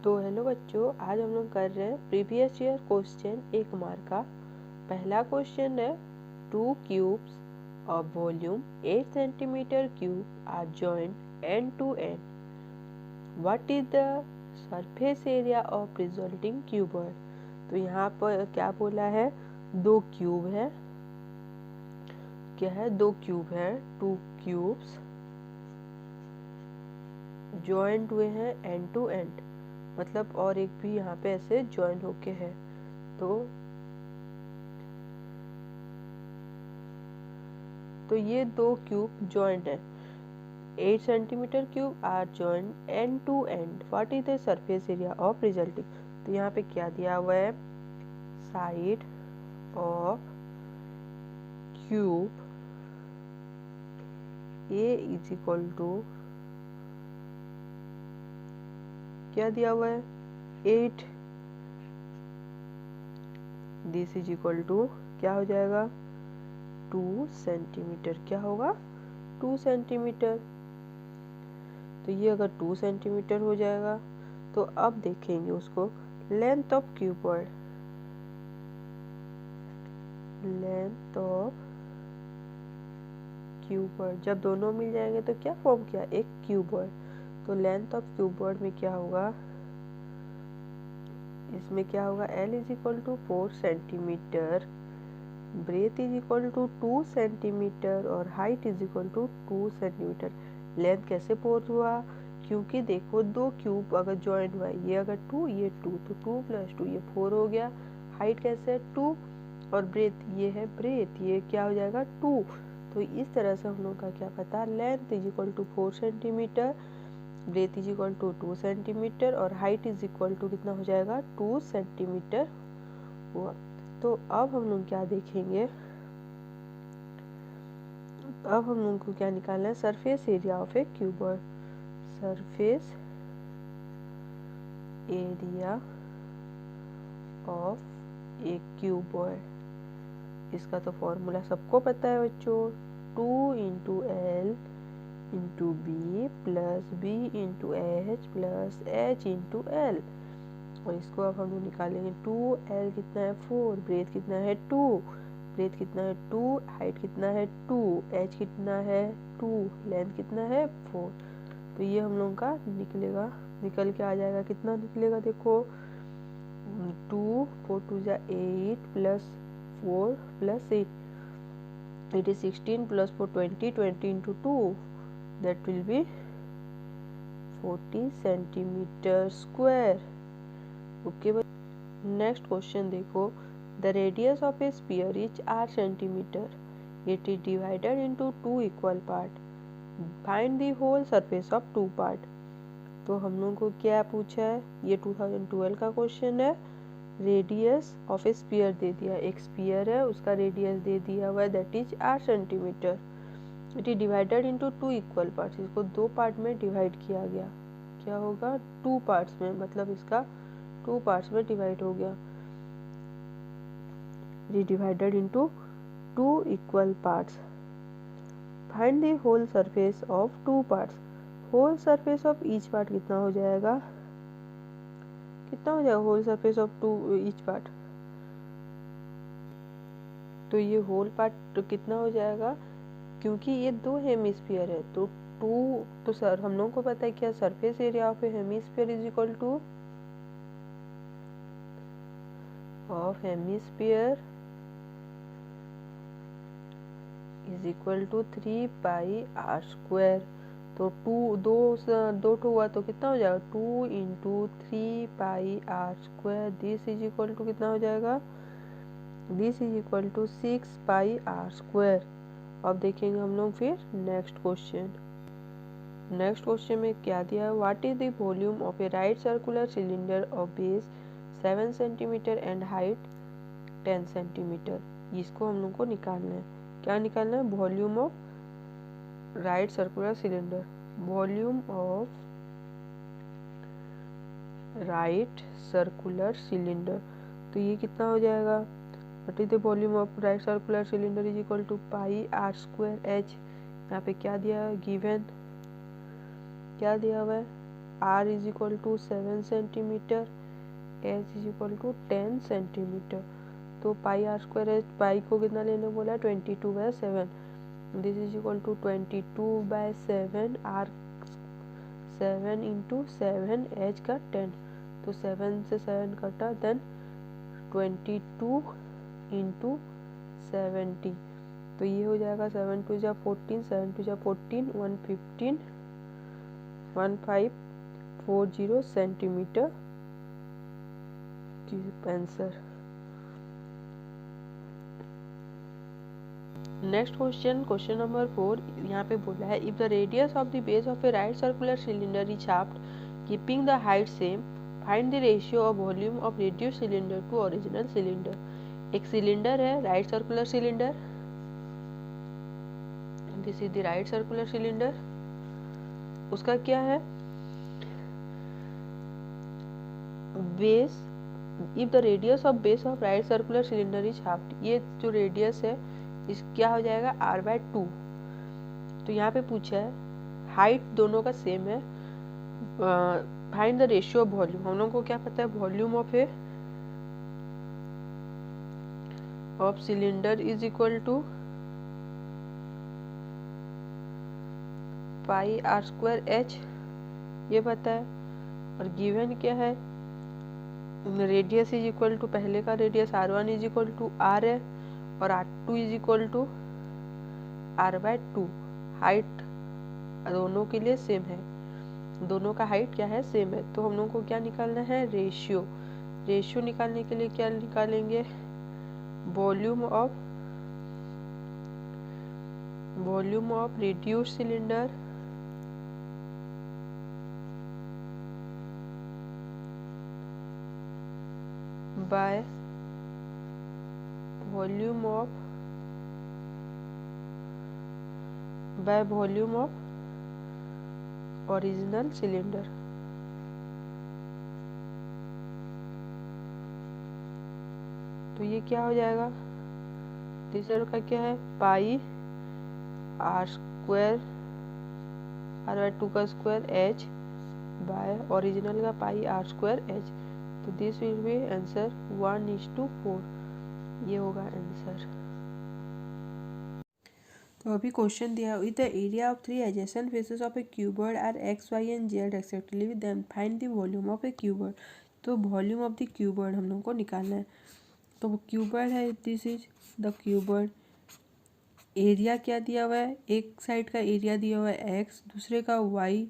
तो हेलो बच्चों, आज हम लोग कर रहे हैं प्रीवियस ईयर क्वेश्चन 1 मार्क का। पहला क्वेश्चन है 2 cubes of volume 8 centimeter cube are joined end to end. What is the surface area of resulting cuboid? तो यहाँ पर क्या बोला है, 2 क्यूब है। क्या है, 2 क्यूब है, 2 क्यूब्स ज्वाइंट हुए हैं एंड टू एंड, मतलब और एक भी यहाँ पे ऐसे ज्वाइन होके है। तो ये 2 क्यूब ज्वाइंट है। 8 centimetre cube are joint end to end. What is the surface area of resulting? तो यहाँ पे क्या दिया हुआ है, side of cube a is equal to, क्या दिया हुआ है, 8। दिस इज इक्वल टू क्या हो जाएगा, 2 सेंटीमीटर। क्या होगा, 2 सेंटीमीटर। तो ये अगर 2 सेंटीमीटर हो जाएगा तो अब देखेंगे उसको length of cuboid. Length of cuboid जब दोनों मिल जाएंगे तो क्या फॉर्म किया, एक क्यूबॉइड। तो लेंथ ऑफ क्यूबॉइड में क्या होगा, इसमें क्या होगा, L is equal to 4 centimetre, breadth is equal to 2 centimetre और height is equal to 2 centimetre. Length कैसे 4 हुआ, क्योंकि देखो 2 क्यूब अगर ज्वाइन हुआ, ये अगर 2 ये 2 तो 2 + 2 ये 4 हो गया। हाइट कैसे है, 2, और ब्रेथ ये है, ब्रेथ ये क्या हो जाएगा, 2। तो इस तरह से हम लोग का क्या पता, length is equal to 4 centimetre, breadth is equal to 2 centimetre और हाइट इज इक्वल टू कितना हो जाएगा, 2 सेंटीमीटर हुआ। तो अब हम लोग क्या देखेंगे, अब हम लोग को क्या निकालना है, surface area of a cuboid. Surface area of a cuboid, इसका तो फॉर्मूला सबको पता है बच्चों, 2 × L × B + B × H + H × L। और इसको अब हम लोग निकालेंगे, 2L कितना है, 4, ब्रेथ कितना है, 2, ब्रेथ कितना है, 2, हाइट कितना है, 2, H कितना है, 2, लेंथ कितना है, 4। तो ये हम लोग का निकलेगा, निकल के आ जाएगा, कितना निकलेगा देखो, 2 4 2 8 + 4 + 8, it is 16 + 4 20, 20 × 2, that will be 40 centimetre square. Okay, next question देखो, the radius of a sphere is 8 centimetre, it is divided into 2 equal part, find the whole surface of 2 part. तो हम लोग को क्या पूछा है, ये 2012 का क्वेश्चन है। रेडियस ऑफ ए स्फीयर दे दिया, एक स्फीयर है उसका रेडियस दे दिया हुआ है, that is 8 centimetre. It is divided into 2 equal parts, इसको 2 पार्ट में डिवाइड किया गया। क्या होगा, 2 पार्ट्स में, मतलब इसका 2 पार्ट्स में डिवाइड हो गया। Divided into 2 equal parts, find the whole surface of 2 parts. Whole surface of each part कितना हो जाएगा, कितना हो जाएगा whole surface of 2 each part. तो ये होल पार्ट तो कितना हो जाएगा, क्योंकि ये 2 हेमिस्फीयर है तो 2, तो सर हम लोगों को पता है क्या, surface area of a hemisphere is equal to, of hemisphere is equal to 3πr²। तो 2 हुआ तो कितना हो जाएगा, 2 × 3πr²। This is equal to कितना हो जाएगा, this is equal to 6πr²। अब देखेंगे हम लोग फिर नेक्स्ट क्वेश्चन। नेक्स्ट क्वेश्चन में क्या दिया है, what is the volume of a right circular cylinder of base 7 centimetre and height 10 centimetre. इसको हम लोग को निकालना है, क्या निकालना है, volume of right circular cylinder, volume of right circular cylinder. तो ये कितना हो जाएगा, what is the volume of right circular cylinder is equal to πr²h। यहाँ पे क्या दिया है, गिवन क्या दिया हुआ है, R is equal to 7 centimetre, H is equal to 10 centimetre. तो pi are square h, pi को कितना लेने बोला है 22/7, this is equal to 22/7 r 7 into 7 h का 10, तो 7 से 7 कटा, देन 22 इंटू 70, तो ये हो जाएगा 7 टू जा 14, 7 टू जा 14, 115 1540 centimetre cube answer. Next question, question number 4, यहाँ पे बोला है if the radius of the base of a right circular cylinder is shaft keeping the height same, find the ratio of volume of reduce cylinder to original cylinder. एक cylinder है right circular cylinder, this is the right circular cylinder, उसका क्या है base, if the radius of base of right circular cylinder is हाफ्ट, ये जो radius है इस क्या हो जाएगा r/2। तो यहाँ पे पूछा है हाइट दोनों का सेम है, find the ratio of volume, हम लोगों को क्या पता है volume of cylinder is equal to pi are square h, ये पता है, और गिवन क्या है रेडियस इज इक्वल टू, पहले का radius r1 is equal to r है और r2 is equal to r/2, height दोनों के लिए सेम है, दोनों का हाइट क्या है सेम है, तो हम लोगों को क्या निकालना है रेशियो। रेशियो निकालने के लिए क्या निकालेंगे volume of reduced cylinder bye volume of original cylinder. तो ये क्या हो जाएगा, तीसरा का क्या है पाई आर स्क्वायर r/2 का स्क्वायर h बाय ओरिजिनल का पाई आर स्क्वायर h, तो दिस विल बी आंसर 1:4, ये होगा आंसर। तो अभी क्वेश्चन दिया with the area of 3 adjacent faces of a cuboid are x, y and z respectively, then find the volume of a cuboid. तो volume of the cuboid हम लोग को निकालना है, तो वो क्यूबॉइड है, this is the cuboid. Area क्या दिया हुआ है, एक साइड का एरिया दिया हुआ है x, दूसरे का y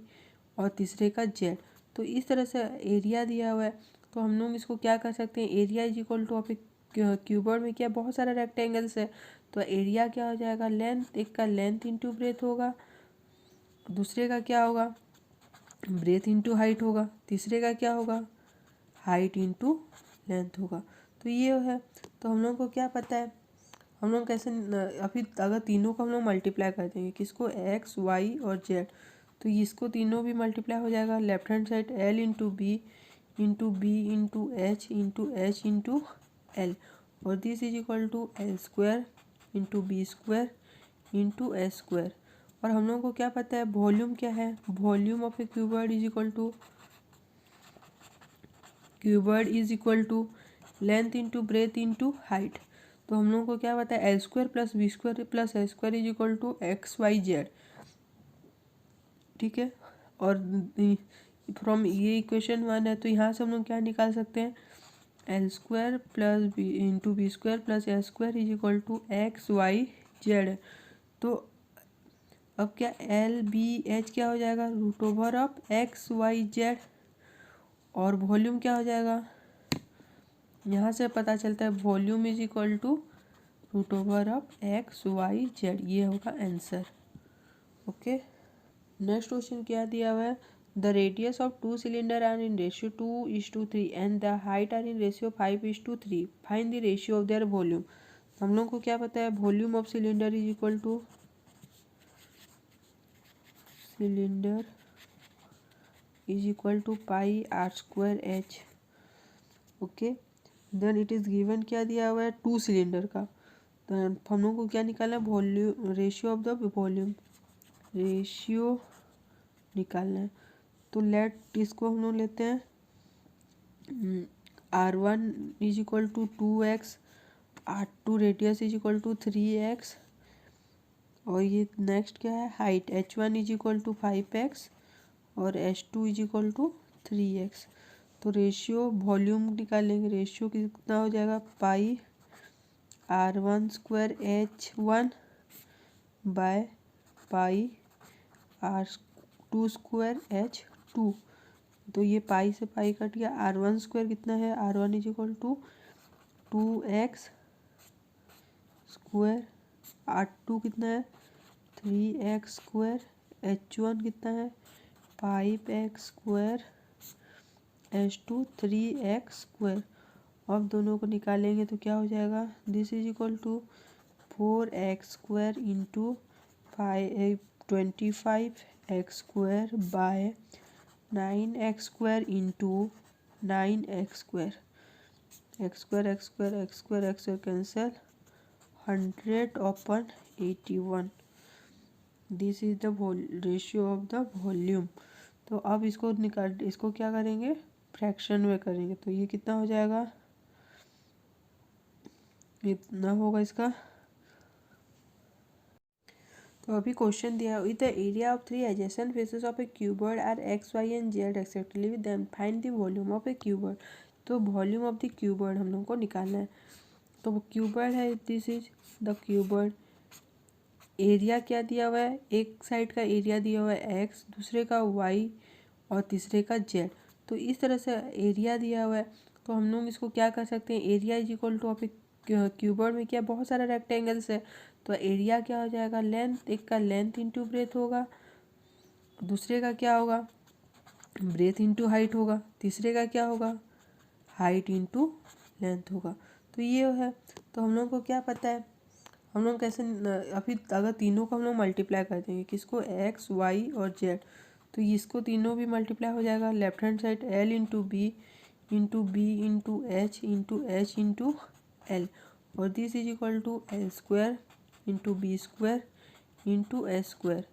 और तीसरे का z, तो इस तरह से एरिया दिया हुआ है, तो हम लोग इसको क्या कर सकते हैं area is equal to of a cuboid में क्या बहुत सारा रेक्टेंगल्स है, तो एरिया क्या हो जाएगा लेंथ, एक का लेंथ इंटू ब्रेथ होगा, दूसरे का क्या होगा ब्रेथ इंटू हाइट होगा, तीसरे का क्या होगा हाइट इंटू लेंथ होगा। तो ये है, तो हम लोग को क्या पता है, हम लोग कैसे अभी अगर तीनों को हम लोग मल्टीप्लाई कर देंगे किसको x, y और z, तो इसको तीनों भी मल्टीप्लाई हो जाएगा, left hand side l into B into H into L, और this is equal to l square into B square into H square. और हम लोगों को क्या पता है वॉल्यूम क्या है, volume of a cuboid is equal to length into breadth into height, तो हम लोगों को क्या पता है L square plus B square plus H square is equal to XYZ, ठीक है। और फ्रॉम ये इक्वेशन 1 है, तो यहाँ से हम लोग क्या निकाल सकते हैं L square plus B into B square plus H square is equal to XYZ। तो अब क्या LBH क्या हो जाएगा √/XYZ, और वॉल्यूम क्या हो जाएगा, यहाँ से पता चलता है volume is equal to √/XYZ, ये होगा आंसर। ओके, नेक्स्ट क्वेश्चन क्या दिया हुआ है the radius of 2 cylinder are in ratio 2:3 and the height are in ratio 5:3, find the ratio of their volume. हम लोग को क्या पता है volume of cylinder is equal to pi are square h. Okay, then it is given क्या दिया हुआ है 2 सिलेंडर का, तो हम लोग को क्या निकालना है volume, ratio of the volume, ratio निकालना है। तो लेट इसको हम लोग लेते हैं R1 is equal to 2x, R2 radius is equal to 3x, और ये नेक्स्ट क्या है height h1 is equal to 5x और h2 is equal to 3x। तो रेशियो वॉल्यूम निकालेंगे, रेशियो कितना हो जाएगा पाई R1 square h1 by pi R2 square h2। तो ये पाई से पाई कट गया, R1 स्क्वायर कितना है, R1 is equal to 2x square, R2 कितना है 3x स्क्वायर, h1 कितना है 5x square, h2 3x square. अब दोनों को निकालेंगे तो क्या हो जाएगा, this is equal to 4x square into 25x square by 9x square into 9x square, x square x square x square x square cancel, 100/81। This is the ratio of the volume. तो अब इसको इसको क्या करेंगे fraction में करेंगे, तो ये कितना हो जाएगा, इतना होगा इसका। तो अभी क्वेश्चन दिया है, the area of 3 adjacent faces of a cuboid are x, y and z respectively, then find the volume of a cuboid. तो वॉल्यूम ऑफ द क्यूबॉइड हम लोग को निकालना है। तो वो क्यूबॉइड है, this is the cuboid. Area क्या दिया हुआ है, एक साइड का एरिया दिया हुआ है x, दूसरे का y और तीसरे का z। तो इस तरह से एरिया दिया हुआ है, तो हम लोग इसको क्या कर सकते हैं, area is equal to of cuboid में क्या बहुत सारा रेक्टेंगल्स है, तो एरिया क्या हो जाएगा लेंथ, एक का लेंथ इंटू ब्रेथ होगा, दूसरे का क्या होगा ब्रेथ इंटू हाइट होगा, तीसरे का क्या होगा हाइट इंटू लेंथ होगा। तो ये है, तो हम लोग को क्या पता है, हम लोग कैसे अभी अगर तीनों को हम लोग मल्टीप्लाई कर देंगे, किसको x, y और z, तो इसको तीनों भी मल्टीप्लाई हो जाएगा, left hand side l into B into H into L, और this is equal to L square into B square into H square.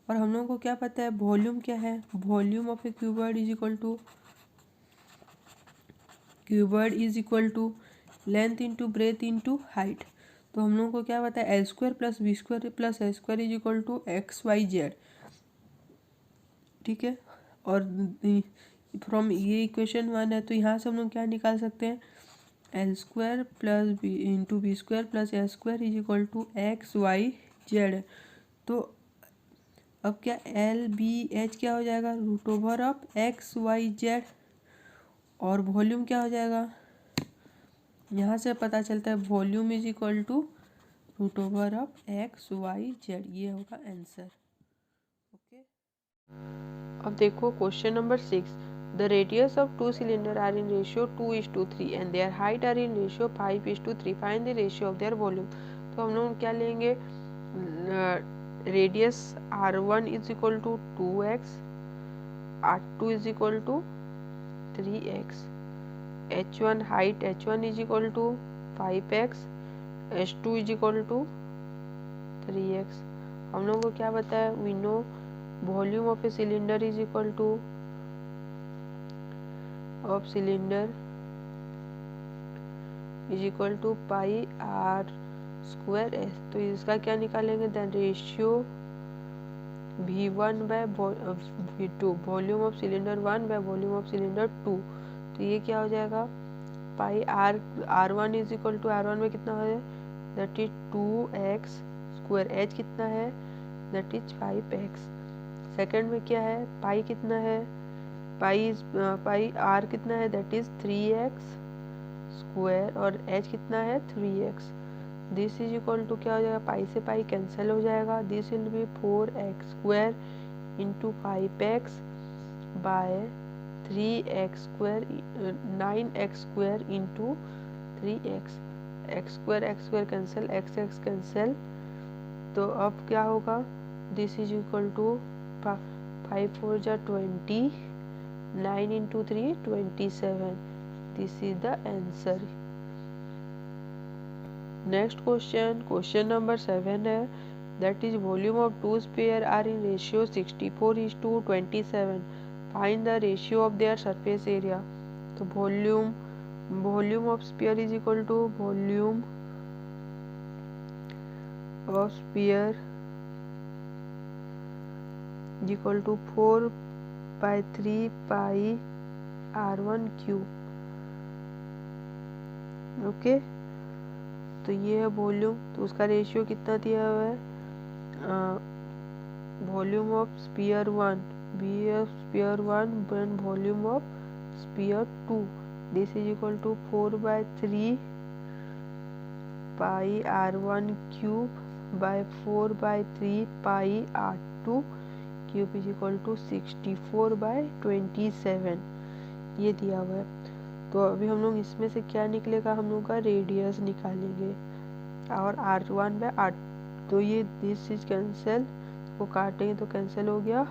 और हम लोगों को क्या पता है वॉल्यूम क्या है, volume of a cuboid is equal to length into breadth into height. तो हम लोगों को क्या पता है L square plus B square plus H square is equal to X Y Z, ठीक है। और फ्रॉम ये इक्वेशन 1 है, तो यहाँ से हम लोग क्या निकाल सकते हैं, L square plus B into B square plus H square is equal to X Y Z. तो अब क्या एल बी एच क्या हो जाएगा root over of X Y Z, और वॉल्यूम क्या हो जाएगा, यहाँ से पता चलता है volume is equal to root over of X Y Z, ये होगा आंसर। ओके, अब देखो question number 6, the radius of 2 cylinder are in ratio 2:3 and their height are in ratio 5:3, find the ratio of their volume. तो हम लोग क्या लेंगे, radius r1 is equal to 2x, r2 is equal to 3x, h1 height h1 is equal to 5x, h2 is equal to 3x। हम लोग को क्या बताया, we know volume of a cylinder is equal to of cylinder is equal to pi are square S. तो इसका क्या निकालेंगे, the ratio v1 by v2, volume of cylinder 1 by volume of cylinder 2। तो ये क्या हो जाएगा पाई r1 is equal to r1 में कितना है that is 2x square, h कितना है दैट इज 5x। सेकंड में क्या है पाई कितना है, पाई r कितना है दैट इज 3x स्क्वायर, और h कितना है 3x। This is equal to क्या हो जाएगा, पाई से पाई कैंसिल हो जाएगा, this will be 4x square into 5x by 3x square 9x square into 3x, x square cancel, x cancel. तो अब क्या होगा, दिस इज इक्वल टू 5 4 जा 20, 9 into 3 27, this is the answer. Next question number 7 है, that is volume of 2 sphere are in ratio 64:27, find the ratio of their surface area. तो volume of sphere is equal to volume of sphere is equal to 4/3 pi r1 cube. Okay, तो ये है volume, तो उसका ratio कितना दिया हुआ है, volume of sphere 1 and volume of sphere 2, this is equal to 4/3 pi r1 cube by 4/3 pi r2 cube is equal to 64/27 ये दिया हुआ है। तो अभी हम लोग इसमें से क्या निकलेगा, हम लोग का रेडियस निकालेंगे और r1/r, तो ये दिस इज कैंसिल, वो काटेंगे तो कैंसिल हो गया,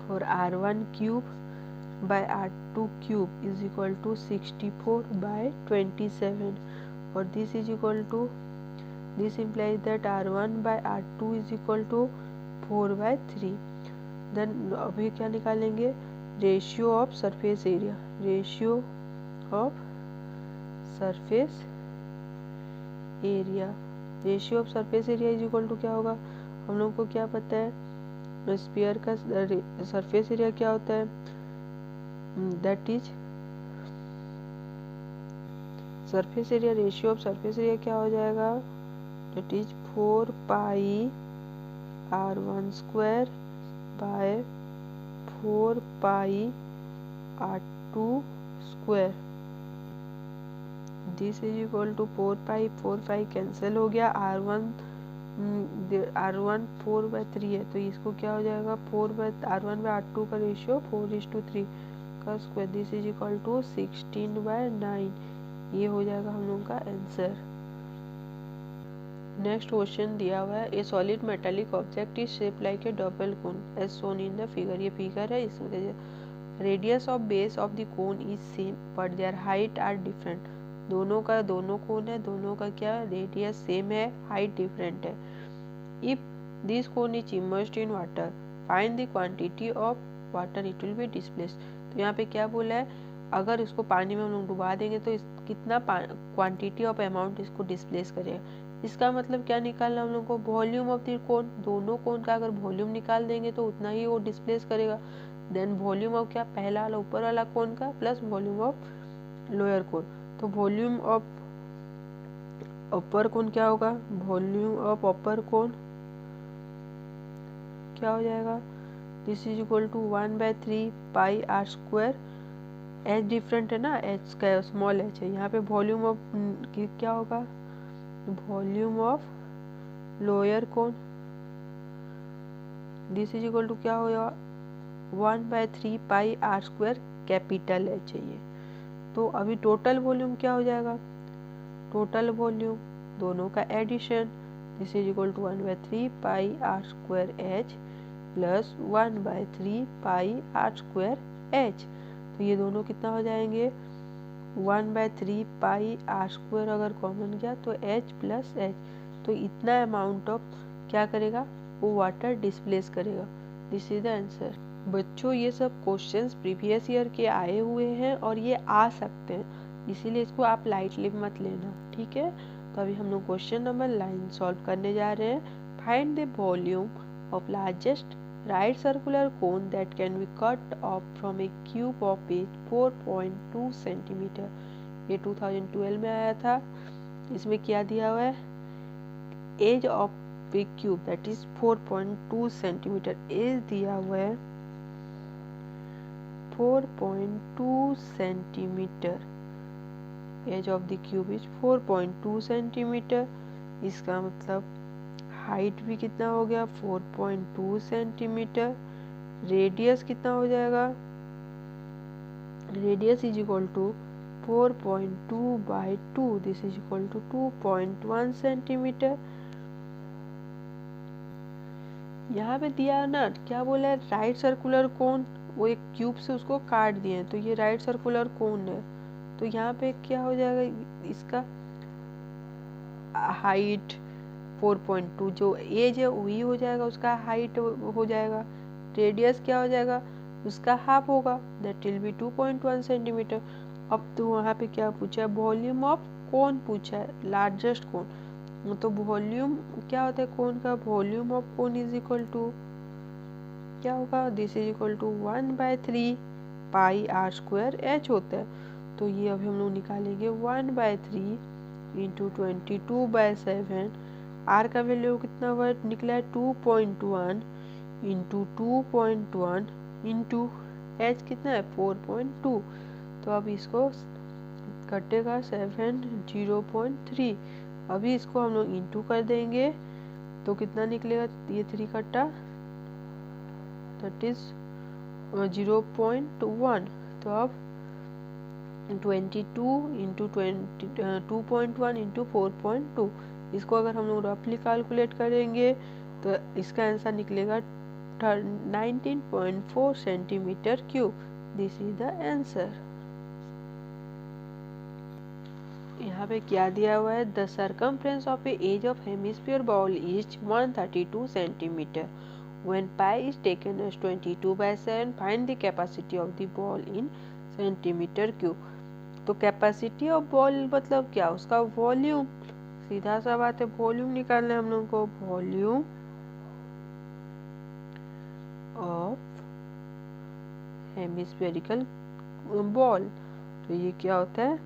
और r1 cube by r2 cube is equal to 64/27, और this is equal to, this implies that r1/r2 is equal to 4/3। Then अभी क्या निकालेंगे, ratio of surface area, ratio of surface area, ratio of surface area is equal to क्या होगा, हम लोग को क्या पता है, स्फीयर का सरफेस एरिया क्या होता है, that is surface area, ratio of surface area क्या हो जाएगा, that is 4 pi r1 square by 4 pi r2 square, this is equal to 4 pi cancel हो गया, r1 4/3 है, तो इसको क्या हो जाएगा, r1/r2 का रेशियो 4:3 का square, this is equal to 16/9, ये हो जाएगा हम लोग का आंसर। नेक्स्ट क्वेश्चन दिया हुआ है, a solid metallic object is shape like a double cone as shown in the figure, ये फिगर है, इसमें radius of base of the cone is same but their height are different, दोनों cone है, दोनों का क्या रेडियस सेम है, height different है। If this cone is immersed in water find the quantity of water it will be displaced. तो यहाँ पे क्या बोला है, अगर इसको पानी में हम लोग डुबा देंगे तो कितना क्वांटिटी ऑफ अमाउंट इसको डिस्प्लेस करेगा, इसका मतलब क्या निकालना हम लोग को, वॉल्यूम ऑफ द कोन, दोनों कोन का अगर वॉल्यूम निकाल देंगे तो उतना ही वो डिस्प्लेस करेगा। देन वॉल्यूम ऑफ क्या, पहला वाला ऊपर वाला कोन का प्लस वॉल्यूम ऑफ लोअर कोन, तो वॉल्यूम ऑफ अपर कोन क्या होगा, वॉल्यूम ऑफ अपर कोन क्या हो जाएगा, this is equal to 1/3 pi r square, H different है ना, एच का स्मॉल एच है, यहाँ पे वॉल्यूम ऑफ क्या होगा, volume of lower cone, this is equal to क्या होगा, 1/3 pi r square, capital H चाहिए। तो अभी टोटल वॉल्यूम क्या हो जाएगा, टोटल वॉल्यूम दोनों का addition, this is equal to 1/3 pi r square H plus 1/3 pi r square H, तो ये दोनों कितना हो जाएंगे, 1/3 पाई r स्क्वायर अगर कॉमन गया तो h प्लस एच, तो इतना अमाउंट ऑफ क्या करेगा, वो वाटर डिस्प्लेस करेगा, दिस इज द आंसर। बच्चों ये सब क्वेश्चंस प्रीवियस ईयर के आए हुए हैं और ये आ सकते हैं, इसीलिए इसको आप लाइटली मत लेना, ठीक है। तो अभी हम लोग क्वेश्चन नंबर 9 सॉल्व करने जा रहे हैं। Find the volume of largest right circular cone that can be cut off from a cube of age 4.2 centimeter, ये 2012 में आया था। इसमें क्या दिया हुआ है, edge of a cube that is 4.2 centimetre, edge दिया हुआ है 4.2 centimetre, edge of the cube is 4.2 centimetre, इसका मतलब हाइट भी कितना हो गया 4.2 सेंटीमीटर, रेडियस कितना हो जाएगा, radius is equal to 4.2/2, this is equal to 2.1 centimetre. यहाँ पे दिया ना, क्या बोला है, राइट सर्कुलर कोन, वो एक क्यूब से उसको काट दिए हैं, तो ये राइट सर्कुलर कोन है, तो यहाँ पे क्या हो जाएगा, इसका हाइट 4.2, जो एज है वही हो जाएगा, उसका हाइट हो जाएगा, रेडियस क्या हो जाएगा, उसका हाफ होगा, दैट विल बी 2.1 सेंटीमीटर। अब तो वहाँ पे क्या पूछा है, वॉल्यूम ऑफ कोन पूछा है, लार्जेस्ट कोन। तो वॉल्यूम क्या होता है कोन का, volume of cone is equal to क्या होगा, this is equal to 1/3 pi are square H होता है। तो ये अभी हम लोग निकालेंगे 1/3 इंटू 22/7। आर का वैल्यू कितना हुआ निकला है 2.1 इंटू 2.1 इंटू एच कितना है 4.2। तो अब इसको कटेगा 7 0.3। अभी इसको हम लोग इंटू कर देंगे तो कितना निकलेगा, ये 3 कट्टा दैट इज 0.1। तो अब 22 इंटू 2.1 इंटू 4.2, इसको अगर हम लोग रफली कैलकुलेट करेंगे तो इसका आंसर निकलेगा 19.4 centimetre cube. This is the answer. यहाँ पे क्या दिया हुआ है, the circumference of a edge of hemisphere ball is 132 centimetre. When pi is taken as 22/7, find the capacity of the ball in centimetre cube. तो capacity of ball मतलब क्या, उसका वॉल्यूम। सीधा सा बात है, वॉल्यूम निकालना है हम लोग को, वॉल्यूम ऑफ हेमिस्फेरिकल बॉल। तो ये क्या होता है,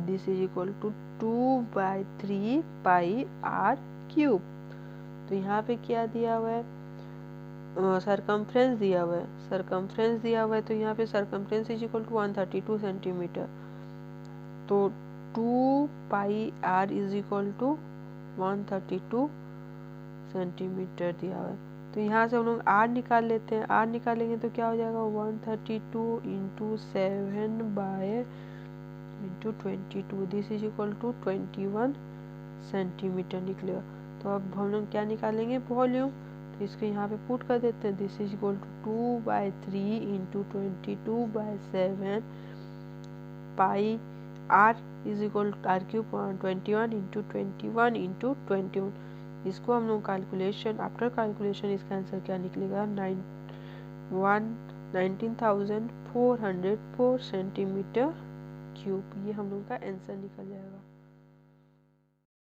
this is equal to 2/3 pi R cube. तो यहाँ पे क्या दिया हुआ है, सरकमफ्रेंस दिया हुआ है, सरकमफ्रेंस दिया हुआ है। तो यहाँ पे circumference is equal to 132 centimetre. तो 2 pi are is equal to 132 centimetre दिया हुआ है। तो यहाँ से हम लोग आर निकाल लेते हैं, आर निकालेंगे तो क्या हो जाएगा 132 into 7/22, this is equal to 21 centimetre निकलेगा। तो अब हम लोग क्या निकालेंगे, वॉल्यूम। तो इसको यहाँ पे पुट कर देते हैं, this is equal to 2/3 into 22/7 pi are is equal to R cube 21 into 21 into 21। इसको हम लोग कैलकुलेशन, आफ्टर कैलकुलेशन इसका आंसर क्या निकलेगा, 19,404 सेंटीमीटर क्यूब। ये हम लोग का आंसर निकल जाएगा।